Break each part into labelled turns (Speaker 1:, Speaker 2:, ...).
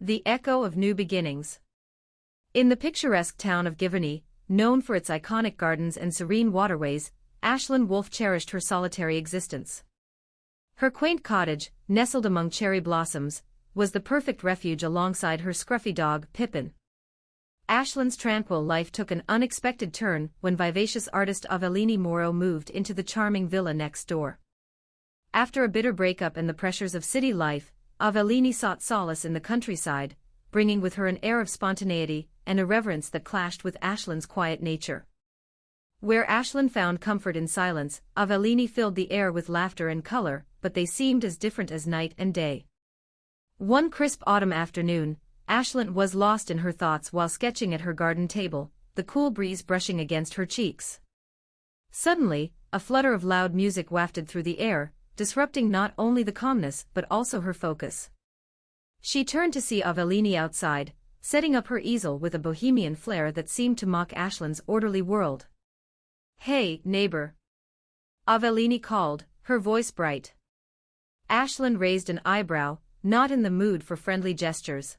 Speaker 1: The echo of new beginnings. In the picturesque town of Giverny, known for its iconic gardens and serene waterways, Aislinn Wolfe cherished her solitary existence. Her quaint cottage, nestled among cherry blossoms, was the perfect refuge alongside her scruffy dog, Pippin. Aislinn's tranquil life took an unexpected turn when vivacious artist Avellini Moro moved into the charming villa next door. After a bitter breakup and the pressures of city life, Avellini sought solace in the countryside, bringing with her an air of spontaneity and irreverence that clashed with Aislinn's quiet nature. Where Aislinn found comfort in silence, Avellini filled the air with laughter and color, but they seemed as different as night and day. One crisp autumn afternoon, Aislinn was lost in her thoughts while sketching at her garden table, the cool breeze brushing against her cheeks. Suddenly, a flutter of loud music wafted through the air, disrupting not only the calmness but also her focus. She turned to see Avellini outside, setting up her easel with a bohemian flair that seemed to mock Aislinn's orderly world. "Hey, neighbor," Avellini called, her voice bright. Aislinn raised an eyebrow, not in the mood for friendly gestures.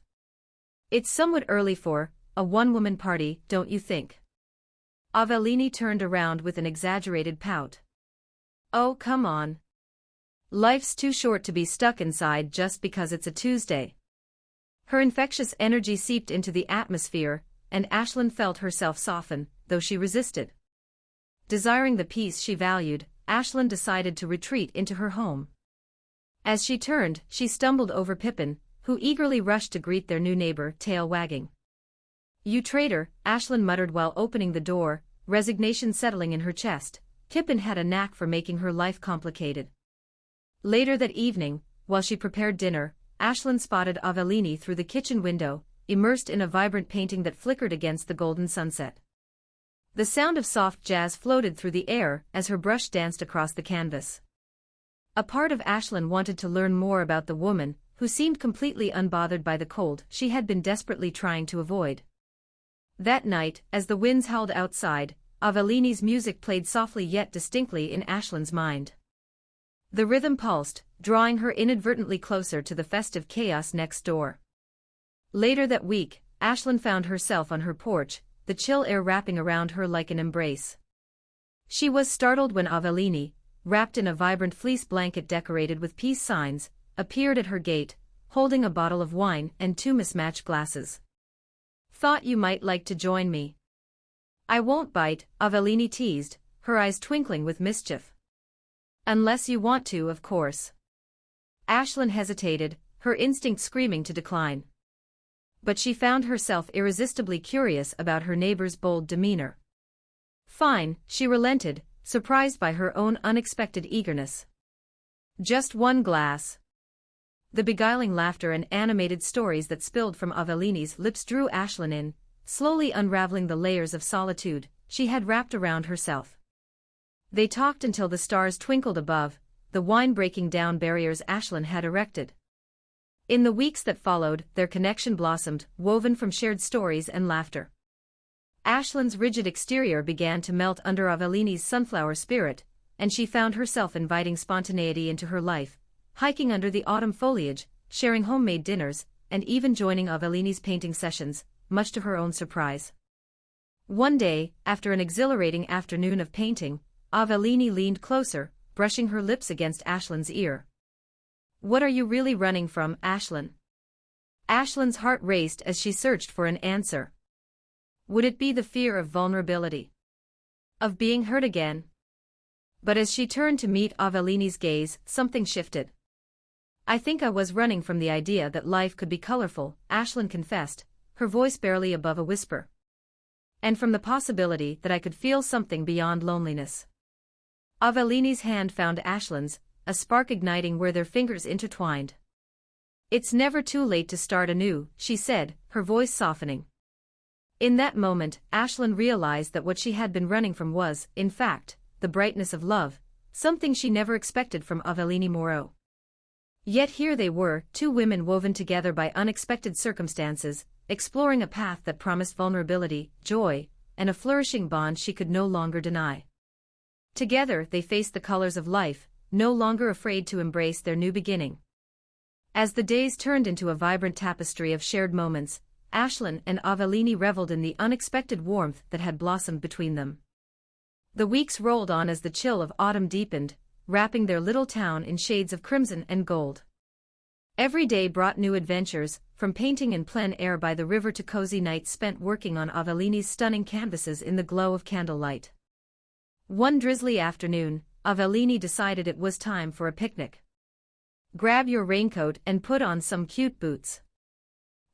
Speaker 1: "It's somewhat early for a one-woman party, don't you think?" Avellini turned around with an exaggerated pout. "Oh, come on. Life's too short to be stuck inside just because it's a Tuesday." Her infectious energy seeped into the atmosphere, and Aislinn felt herself soften, though she resisted. Desiring the peace she valued, Aislinn decided to retreat into her home. As she turned, she stumbled over Pippin, who eagerly rushed to greet their new neighbor, tail wagging. "You traitor," Aislinn muttered while opening the door, resignation settling in her chest. Pippin had a knack for making her life complicated. Later that evening, while she prepared dinner, Aislinn spotted Avellini through the kitchen window, immersed in a vibrant painting that flickered against the golden sunset. The sound of soft jazz floated through the air as her brush danced across the canvas. A part of Aislinn wanted to learn more about the woman, who seemed completely unbothered by the cold she had been desperately trying to avoid. That night, as the winds howled outside, Avellini's music played softly yet distinctly in Aislinn's mind. The rhythm pulsed, drawing her inadvertently closer to the festive chaos next door. Later that week, Aislinn found herself on her porch, the chill air wrapping around her like an embrace. She was startled when Avellini, wrapped in a vibrant fleece blanket decorated with peace signs, appeared at her gate, holding a bottle of wine and two mismatched glasses. "Thought you might like to join me." "I won't bite," Avellini teased, her eyes twinkling with mischief. "Unless you want to, of course." Aislinn hesitated, her instinct screaming to decline. But she found herself irresistibly curious about her neighbor's bold demeanor. "Fine," she relented, surprised by her own unexpected eagerness. "Just one glass." The beguiling laughter and animated stories that spilled from Avellini's lips drew Aislinn in, slowly unraveling the layers of solitude she had wrapped around herself. They talked until the stars twinkled above, the wine breaking down barriers Aislinn had erected. In the weeks that followed, their connection blossomed, woven from shared stories and laughter. Aislinn's rigid exterior began to melt under Avellini's sunflower spirit, and she found herself inviting spontaneity into her life, hiking under the autumn foliage, sharing homemade dinners, and even joining Avellini's painting sessions, much to her own surprise. One day, after an exhilarating afternoon of painting, Avellini leaned closer, brushing her lips against Aislinn's ear. "What are you really running from, Aislinn?" Aislinn's heart raced as she searched for an answer. Would it be the fear of vulnerability? Of being hurt again? But as she turned to meet Avellini's gaze, something shifted. "I think I was running from the idea that life could be colorful," Aislinn confessed, her voice barely above a whisper. "And from the possibility that I could feel something beyond loneliness." Avellini's hand found Aislinn's, a spark igniting where their fingers intertwined. "It's never too late to start anew," she said, her voice softening. In that moment, Aislinn realized that what she had been running from was, in fact, the brightness of love, something she never expected from Avellini Moro. Yet here they were, two women woven together by unexpected circumstances, exploring a path that promised vulnerability, joy, and a flourishing bond she could no longer deny. Together they faced the colors of life, no longer afraid to embrace their new beginning. As the days turned into a vibrant tapestry of shared moments, Ashlyn and Avellini reveled in the unexpected warmth that had blossomed between them. The weeks rolled on as the chill of autumn deepened, wrapping their little town in shades of crimson and gold. Every day brought new adventures, from painting in plein air by the river to cozy nights spent working on Avellini's stunning canvases in the glow of candlelight. One drizzly afternoon, Avellini decided it was time for a picnic. "Grab your raincoat and put on some cute boots.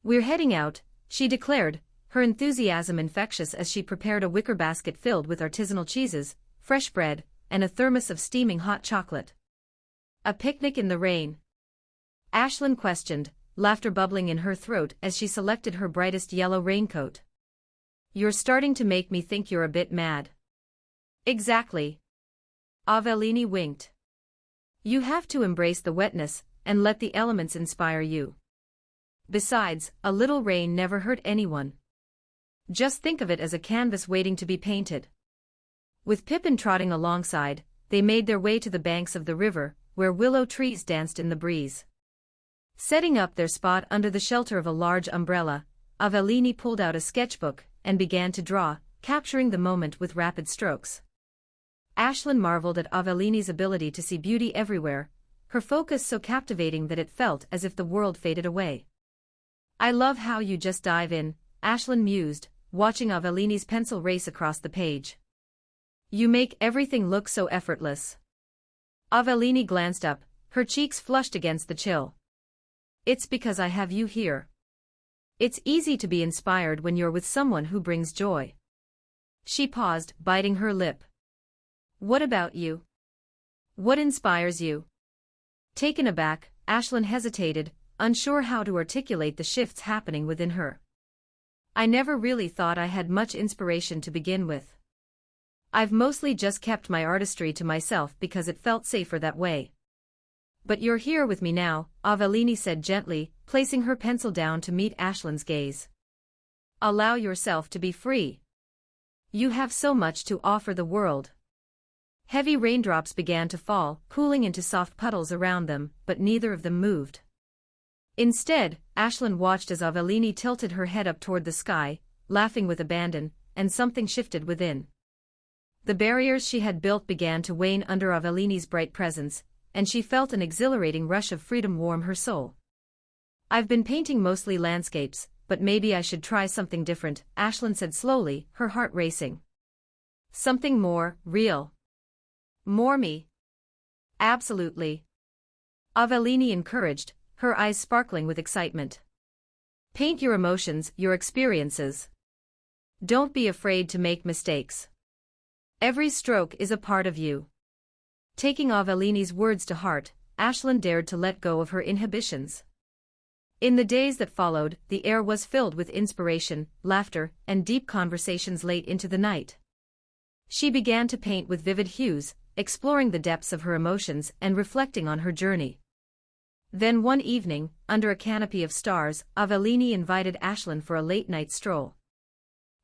Speaker 1: We're heading out," she declared, her enthusiasm infectious as she prepared a wicker basket filled with artisanal cheeses, fresh bread, and a thermos of steaming hot chocolate. "A picnic in the rain?" Ashlyn questioned, laughter bubbling in her throat as she selected her brightest yellow raincoat. "You're starting to make me think you're a bit mad." "Exactly." Avellini winked. "You have to embrace the wetness and let the elements inspire you. Besides, a little rain never hurt anyone. Just think of it as a canvas waiting to be painted." With Pippin trotting alongside, they made their way to the banks of the river, where willow trees danced in the breeze. Setting up their spot under the shelter of a large umbrella, Avellini pulled out a sketchbook and began to draw, capturing the moment with rapid strokes. Ashlyn marveled at Avellini's ability to see beauty everywhere, her focus so captivating that it felt as if the world faded away. "I love how you just dive in," Ashlyn mused, watching Avellini's pencil race across the page. "You make everything look so effortless." Avellini glanced up, her cheeks flushed against the chill. "It's because I have you here. It's easy to be inspired when you're with someone who brings joy." She paused, biting her lip. "What about you? What inspires you?" Taken aback, Ashlyn hesitated, unsure how to articulate the shifts happening within her. "I never really thought I had much inspiration to begin with. I've mostly just kept my artistry to myself because it felt safer that way. But you're here with me now," Avellini said gently, placing her pencil down to meet Ashlyn's gaze. "Allow yourself to be free. You have so much to offer the world." Heavy raindrops began to fall, cooling into soft puddles around them, but neither of them moved. Instead, Ashlyn watched as Avellini tilted her head up toward the sky, laughing with abandon, and something shifted within. The barriers she had built began to wane under Avellini's bright presence, and she felt an exhilarating rush of freedom warm her soul. "I've been painting mostly landscapes, but maybe I should try something different," Ashlyn said slowly, her heart racing. "Something more real. More me." "Absolutely." Avellini encouraged, her eyes sparkling with excitement. "Paint your emotions, your experiences. Don't be afraid to make mistakes. Every stroke is a part of you." Taking Avellini's words to heart, Ashlyn dared to let go of her inhibitions. In the days that followed, the air was filled with inspiration, laughter, and deep conversations late into the night. She began to paint with vivid hues, exploring the depths of her emotions and reflecting on her journey. Then one evening, under a canopy of stars, Avellini invited Ashlyn for a late-night stroll.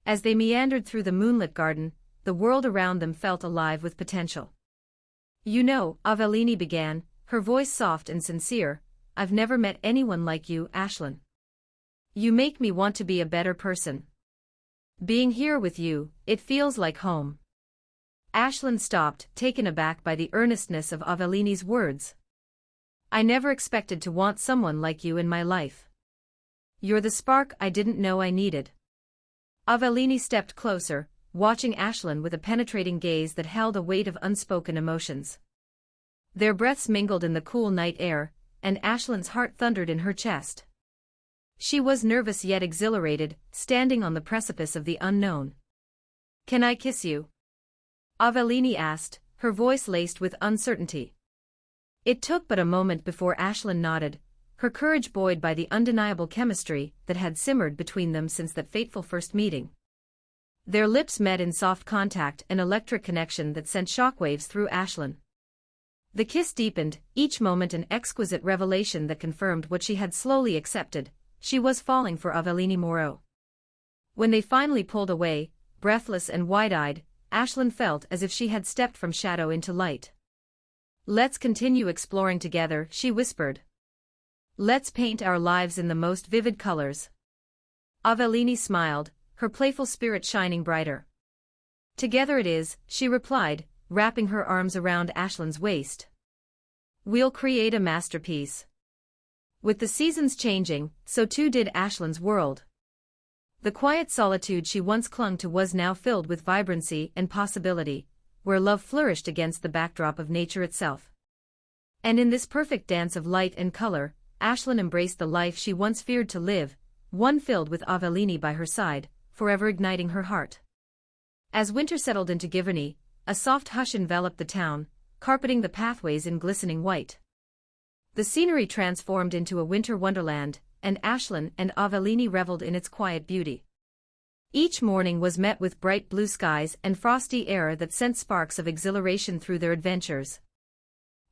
Speaker 1: As they meandered through the moonlit garden, the world around them felt alive with potential. "You know," Avellini began, her voice soft and sincere, "I've never met anyone like you, Ashlyn. You make me want to be a better person. Being here with you, it feels like home." Ashlyn stopped, taken aback by the earnestness of Avellini's words. "I never expected to want someone like you in my life. You're the spark I didn't know I needed." Avellini stepped closer, watching Ashlyn with a penetrating gaze that held a weight of unspoken emotions. Their breaths mingled in the cool night air, and Ashlyn's heart thundered in her chest. She was nervous yet exhilarated, standing on the precipice of the unknown. "Can I kiss you?" Avellini asked, her voice laced with uncertainty. It took but a moment before Ashlyn nodded, her courage buoyed by the undeniable chemistry that had simmered between them since that fateful first meeting. Their lips met in soft contact, an electric connection that sent shockwaves through Ashlyn. The kiss deepened, each moment an exquisite revelation that confirmed what she had slowly accepted: she was falling for Avellini Moreau. When they finally pulled away, breathless and wide-eyed, Ashlyn felt as if she had stepped from shadow into light. "Let's continue exploring together," she whispered. Let's paint our lives in the most vivid colors. Avellini smiled, her playful spirit shining brighter. Together it is, she replied, wrapping her arms around Ashland's waist. We'll create a masterpiece. With the seasons changing, so too did Ashland's world. The quiet solitude she once clung to was now filled with vibrancy and possibility, where love flourished against the backdrop of nature itself. And in this perfect dance of light and color, Ashland embraced the life she once feared to live, one filled with Avellini by her side, forever igniting her heart. As winter settled into Giverny, a soft hush enveloped the town, carpeting the pathways in glistening white. The scenery transformed into a winter wonderland, and Ashland and Avellini reveled in its quiet beauty. Each morning was met with bright blue skies and frosty air that sent sparks of exhilaration through their adventures.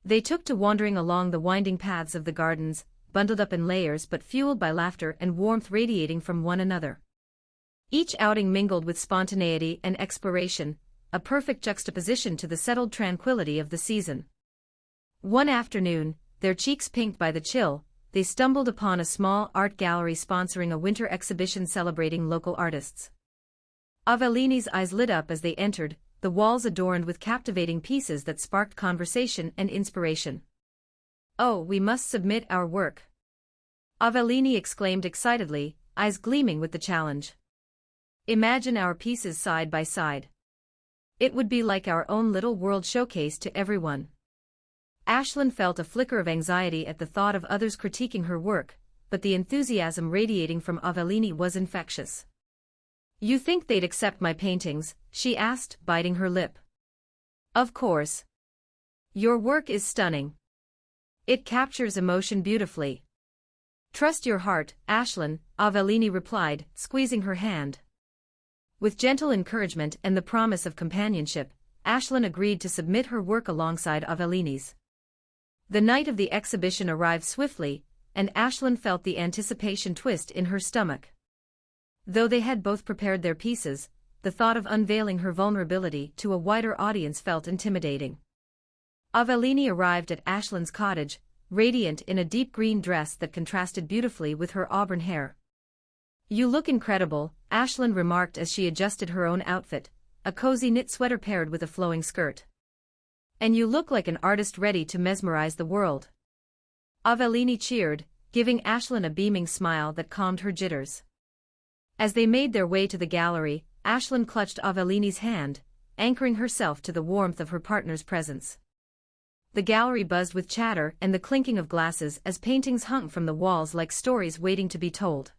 Speaker 1: They took to wandering along the winding paths of the gardens, bundled up in layers but fueled by laughter and warmth radiating from one another. Each outing mingled with spontaneity and exploration, a perfect juxtaposition to the settled tranquility of the season. One afternoon, their cheeks pinked by the chill, they stumbled upon a small art gallery sponsoring a winter exhibition celebrating local artists. Avellini's eyes lit up as they entered, the walls adorned with captivating pieces that sparked conversation and inspiration. "Oh, we must submit our work!" Avellini exclaimed excitedly, eyes gleaming with the challenge. "Imagine our pieces side by side. It would be like our own little world showcase to everyone." Ashland felt a flicker of anxiety at the thought of others critiquing her work, but the enthusiasm radiating from Avellini was infectious. "You think they'd accept my paintings?" she asked, biting her lip. "Of course. Your work is stunning. It captures emotion beautifully." "Trust your heart, Ashland," Avellini replied, squeezing her hand. With gentle encouragement and the promise of companionship, Ashland agreed to submit her work alongside Avellini's. The night of the exhibition arrived swiftly, and Ashland felt the anticipation twist in her stomach. Though they had both prepared their pieces, the thought of unveiling her vulnerability to a wider audience felt intimidating. Avellini arrived at Ashland's cottage, radiant in a deep green dress that contrasted beautifully with her auburn hair. "You look incredible," Ashland remarked as she adjusted her own outfit, a cozy knit sweater paired with a flowing skirt. "And you look like an artist ready to mesmerize the world." Avellini cheered, giving Ashland a beaming smile that calmed her jitters. As they made their way to the gallery, Ashland clutched Avellini's hand, anchoring herself to the warmth of her partner's presence. The gallery buzzed with chatter and the clinking of glasses as paintings hung from the walls like stories waiting to be told.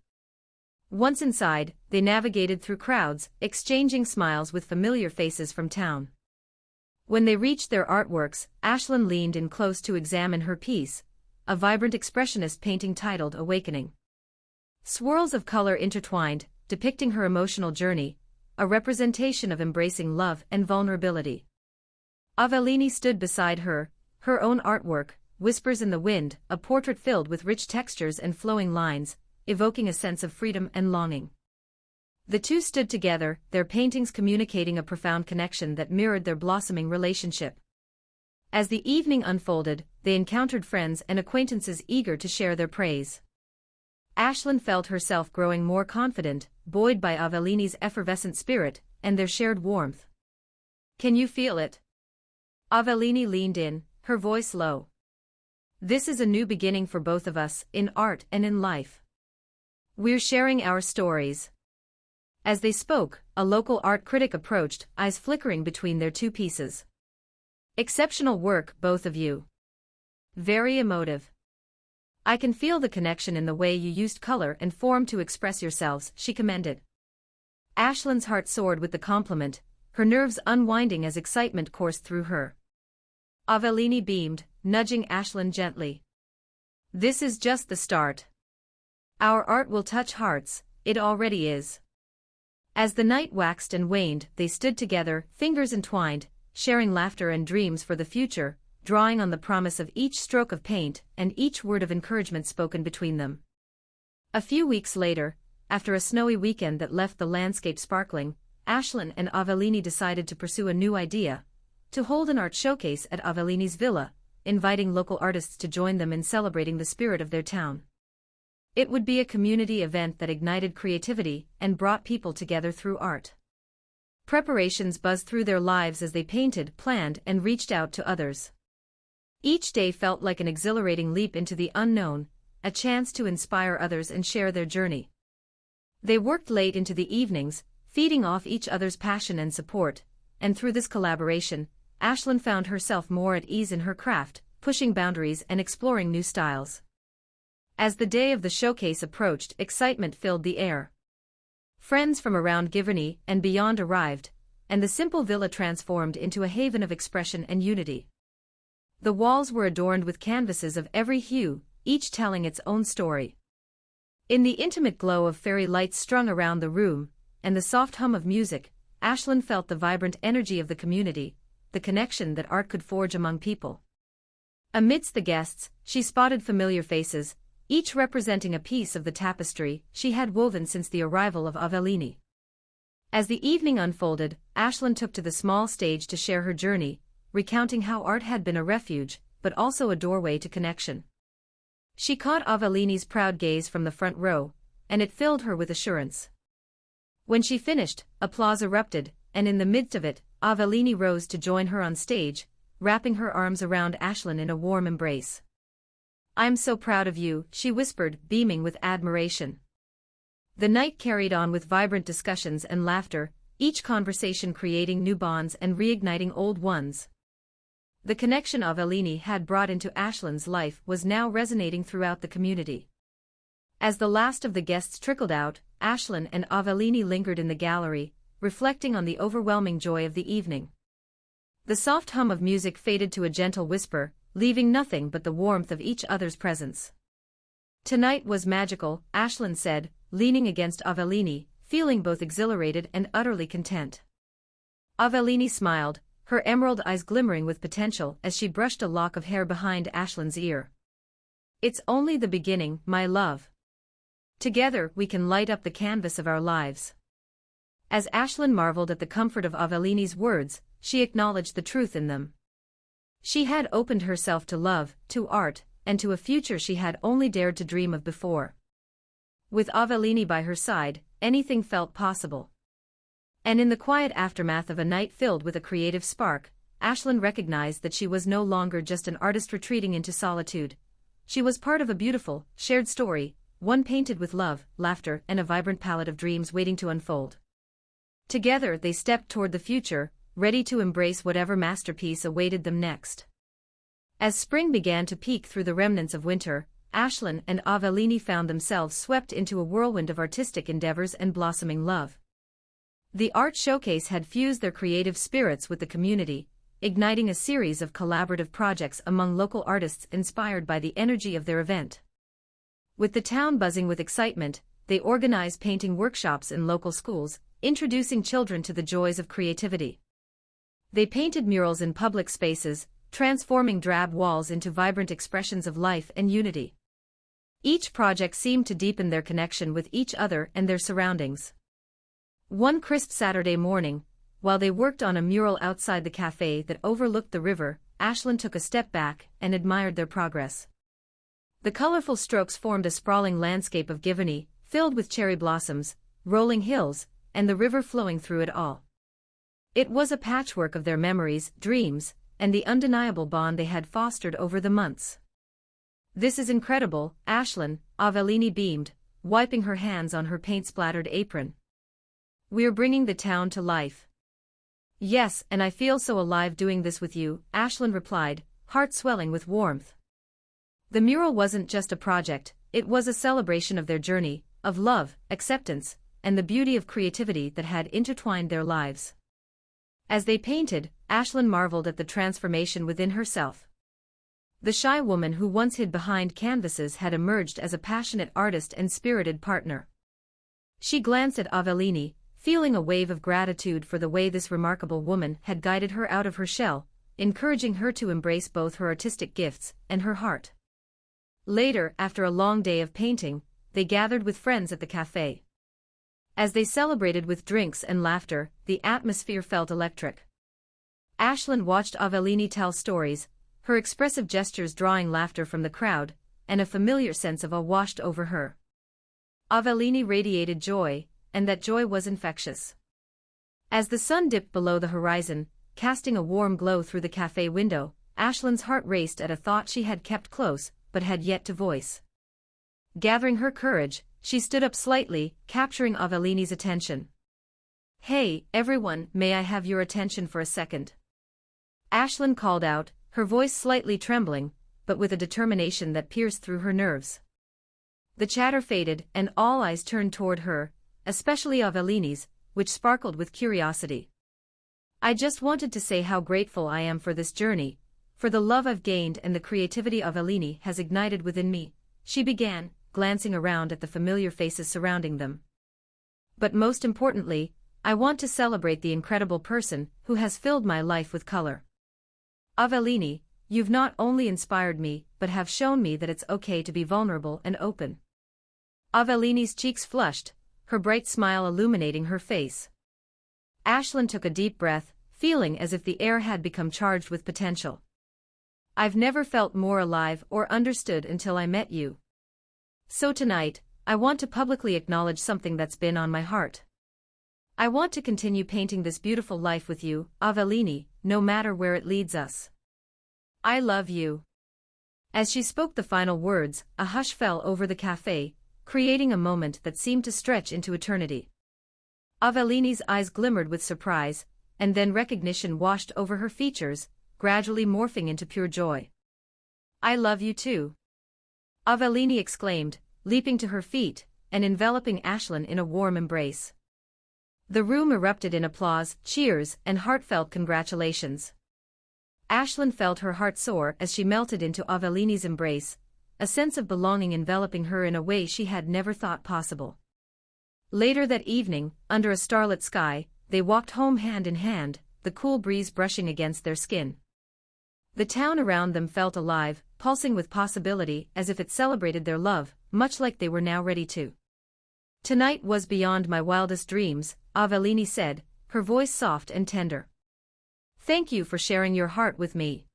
Speaker 1: Once inside, they navigated through crowds, exchanging smiles with familiar faces from town. When they reached their artworks, Ashland leaned in close to examine her piece, a vibrant expressionist painting titled Awakening. Swirls of color intertwined, depicting her emotional journey, a representation of embracing love and vulnerability. Avellini stood beside her, her own artwork, Whispers in the Wind, a portrait filled with rich textures and flowing lines, evoking a sense of freedom and longing. The two stood together, their paintings communicating a profound connection that mirrored their blossoming relationship. As the evening unfolded, they encountered friends and acquaintances eager to share their praise. Ashland felt herself growing more confident, buoyed by Avellini's effervescent spirit and their shared warmth. "Can you feel it?" Avellini leaned in, her voice low. "This is a new beginning for both of us, in art and in life. We're sharing our stories." As they spoke, a local art critic approached, eyes flickering between their two pieces. "Exceptional work, both of you. Very emotive. I can feel the connection in the way you used color and form to express yourselves," she commended. Ashland's heart soared with the compliment, her nerves unwinding as excitement coursed through her. Avellini beamed, nudging Ashland gently. "This is just the start. Our art will touch hearts, it already is." As the night waxed and waned, they stood together, fingers entwined, sharing laughter and dreams for the future, drawing on the promise of each stroke of paint and each word of encouragement spoken between them. A few weeks later, after a snowy weekend that left the landscape sparkling, Ashland and Avellini decided to pursue a new idea: to hold an art showcase at Avellini's villa, inviting local artists to join them in celebrating the spirit of their town. It would be a community event that ignited creativity and brought people together through art. Preparations buzzed through their lives as they painted, planned, and reached out to others. Each day felt like an exhilarating leap into the unknown, a chance to inspire others and share their journey. They worked late into the evenings, feeding off each other's passion and support, and through this collaboration, Ashlyn found herself more at ease in her craft, pushing boundaries and exploring new styles. As the day of the showcase approached, excitement filled the air. Friends from around Giverny and beyond arrived, and the simple villa transformed into a haven of expression and unity. The walls were adorned with canvases of every hue, each telling its own story. In the intimate glow of fairy lights strung around the room, and the soft hum of music, Ashlyn felt the vibrant energy of the community, the connection that art could forge among people. Amidst the guests, she spotted familiar faces, each representing a piece of the tapestry she had woven since the arrival of Avellini. As the evening unfolded, Ashlyn took to the small stage to share her journey, recounting how art had been a refuge, but also a doorway to connection. She caught Avellini's proud gaze from the front row, and it filled her with assurance. When she finished, applause erupted, and in the midst of it, Avellini rose to join her on stage, wrapping her arms around Ashlyn in a warm embrace. "I'm so proud of you," she whispered, beaming with admiration. The night carried on with vibrant discussions and laughter, each conversation creating new bonds and reigniting old ones. The connection Avellini had brought into Ashlyn's life was now resonating throughout the community. As the last of the guests trickled out, Ashlyn and Avellini lingered in the gallery, reflecting on the overwhelming joy of the evening. The soft hum of music faded to a gentle whisper, leaving nothing but the warmth of each other's presence. "Tonight was magical," Ashlyn said, leaning against Avellini, feeling both exhilarated and utterly content. Avellini smiled, her emerald eyes glimmering with potential as she brushed a lock of hair behind Ashlyn's ear. "It's only the beginning, my love. Together we can light up the canvas of our lives." As Ashlyn marveled at the comfort of Avellini's words, she acknowledged the truth in them. She had opened herself to love, to art, and to a future she had only dared to dream of before. With Avellini by her side, anything felt possible. And in the quiet aftermath of a night filled with a creative spark, Ashlyn recognized that she was no longer just an artist retreating into solitude. She was part of a beautiful, shared story, one painted with love, laughter, and a vibrant palette of dreams waiting to unfold. Together they stepped toward the future, ready to embrace whatever masterpiece awaited them next. As spring began to peek through the remnants of winter, Ashlyn and Avellini found themselves swept into a whirlwind of artistic endeavors and blossoming love. The art showcase had fused their creative spirits with the community, igniting a series of collaborative projects among local artists inspired by the energy of their event. With the town buzzing with excitement, they organized painting workshops in local schools, introducing children to the joys of creativity. They painted murals in public spaces, transforming drab walls into vibrant expressions of life and unity. Each project seemed to deepen their connection with each other and their surroundings. One crisp Saturday morning, while they worked on a mural outside the cafe that overlooked the river, Ashlyn took a step back and admired their progress. The colorful strokes formed a sprawling landscape of Giverny, filled with cherry blossoms, rolling hills, and the river flowing through it all. It was a patchwork of their memories, dreams, and the undeniable bond they had fostered over the months. "This is incredible," Ashlyn, Avellini beamed, wiping her hands on her paint-splattered apron. "We're bringing the town to life." "Yes, and I feel so alive doing this with you," Ashlyn replied, heart swelling with warmth. The mural wasn't just a project, it was a celebration of their journey, of love, acceptance, and the beauty of creativity that had intertwined their lives. As they painted, Ashlyn marveled at the transformation within herself. The shy woman who once hid behind canvases had emerged as a passionate artist and spirited partner. She glanced at Avellini, feeling a wave of gratitude for the way this remarkable woman had guided her out of her shell, encouraging her to embrace both her artistic gifts and her heart. Later, after a long day of painting, they gathered with friends at the cafe. As they celebrated with drinks and laughter, the atmosphere felt electric. Ashlyn watched Avellini tell stories, her expressive gestures drawing laughter from the crowd, and a familiar sense of awe washed over her. Avellini radiated joy, and that joy was infectious. As the sun dipped below the horizon, casting a warm glow through the cafe window, Ashlin's heart raced at a thought she had kept close, but had yet to voice. Gathering her courage, she stood up slightly, capturing Avellini's attention. "Hey, everyone, may I have your attention for a second?" Ashlyn called out, her voice slightly trembling, but with a determination that pierced through her nerves. The chatter faded, and all eyes turned toward her, especially Avellini's, which sparkled with curiosity. "I just wanted to say how grateful I am for this journey, for the love I've gained and the creativity Avellini has ignited within me," she began, glancing around at the familiar faces surrounding them. "But most importantly, I want to celebrate the incredible person who has filled my life with color. Avellini, you've not only inspired me but have shown me that it's okay to be vulnerable and open." Avellini's cheeks flushed, her bright smile illuminating her face. Ashlyn took a deep breath, feeling as if the air had become charged with potential. "I've never felt more alive or understood until I met you. So tonight, I want to publicly acknowledge something that's been on my heart. I want to continue painting this beautiful life with you, Avellini, no matter where it leads us. I love you." As she spoke the final words, a hush fell over the cafe, creating a moment that seemed to stretch into eternity. Avellini's eyes glimmered with surprise, and then recognition washed over her features, gradually morphing into pure joy. "I love you too," Avellini exclaimed, leaping to her feet, and enveloping Ashlyn in a warm embrace. The room erupted in applause, cheers, and heartfelt congratulations. Ashlyn felt her heart soar as she melted into Avellini's embrace, a sense of belonging enveloping her in a way she had never thought possible. Later that evening, under a starlit sky, they walked home hand in hand, the cool breeze brushing against their skin. The town around them felt alive, pulsing with possibility as if it celebrated their love, much like they were now ready to. "Tonight was beyond my wildest dreams," Avellini said, her voice soft and tender. "Thank you for sharing your heart with me."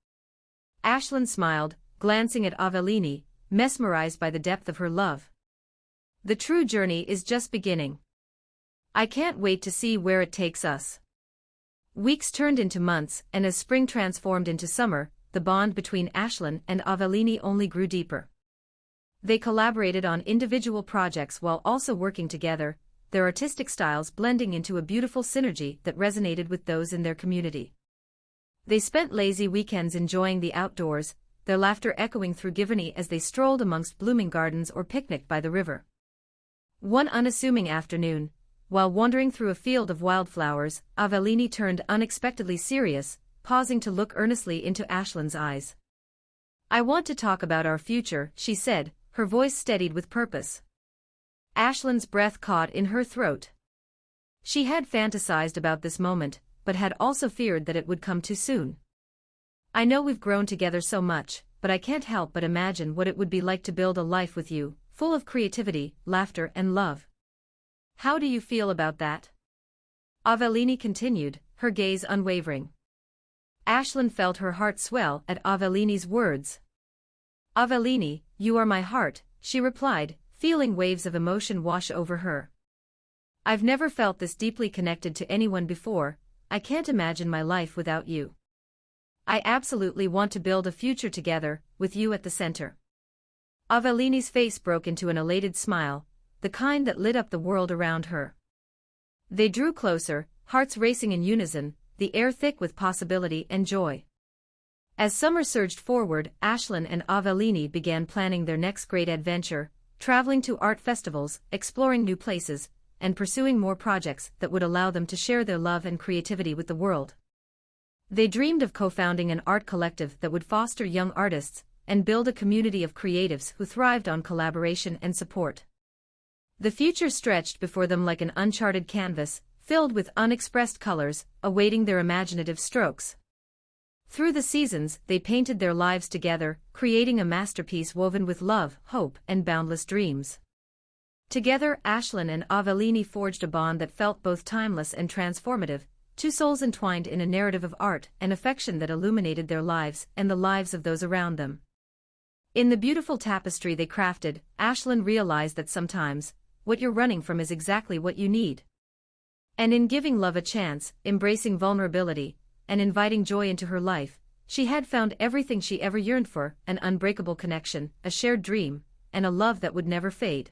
Speaker 1: Ashlyn smiled, glancing at Avellini, mesmerized by the depth of her love. "The true journey is just beginning. I can't wait to see where it takes us." Weeks turned into months, and as spring transformed into summer, the bond between Ashlyn and Avellini only grew deeper. They collaborated on individual projects while also working together, their artistic styles blending into a beautiful synergy that resonated with those in their community. They spent lazy weekends enjoying the outdoors, their laughter echoing through Givony as they strolled amongst blooming gardens or picnicked by the river. One unassuming afternoon, while wandering through a field of wildflowers, Avellini turned unexpectedly serious, pausing to look earnestly into Ashlyn's eyes. "I want to talk about our future," she said, her voice steadied with purpose. Ashlyn's breath caught in her throat. She had fantasized about this moment, but had also feared that it would come too soon. "I know we've grown together so much, but I can't help but imagine what it would be like to build a life with you, full of creativity, laughter, and love. How do you feel about that?" Avellini continued, her gaze unwavering. Ashlyn felt her heart swell at Avellini's words. "Avellini, you are my heart," she replied, feeling waves of emotion wash over her. "I've never felt this deeply connected to anyone before. I can't imagine my life without you. I absolutely want to build a future together, with you at the center." Avellini's face broke into an elated smile, the kind that lit up the world around her. They drew closer, hearts racing in unison, the air thick with possibility and joy. As summer surged forward, Ashlyn and Avellini began planning their next great adventure, traveling to art festivals, exploring new places, and pursuing more projects that would allow them to share their love and creativity with the world. They dreamed of co-founding an art collective that would foster young artists and build a community of creatives who thrived on collaboration and support. The future stretched before them like an uncharted canvas, filled with unexpressed colors, awaiting their imaginative strokes. Through the seasons, they painted their lives together, creating a masterpiece woven with love, hope, and boundless dreams. Together, Ashlyn and Avellini forged a bond that felt both timeless and transformative, two souls entwined in a narrative of art and affection that illuminated their lives and the lives of those around them. In the beautiful tapestry they crafted, Ashlyn realized that sometimes, what you're running from is exactly what you need. And in giving love a chance, embracing vulnerability, and inviting joy into her life, she had found everything she ever yearned for: an unbreakable connection, a shared dream, and a love that would never fade.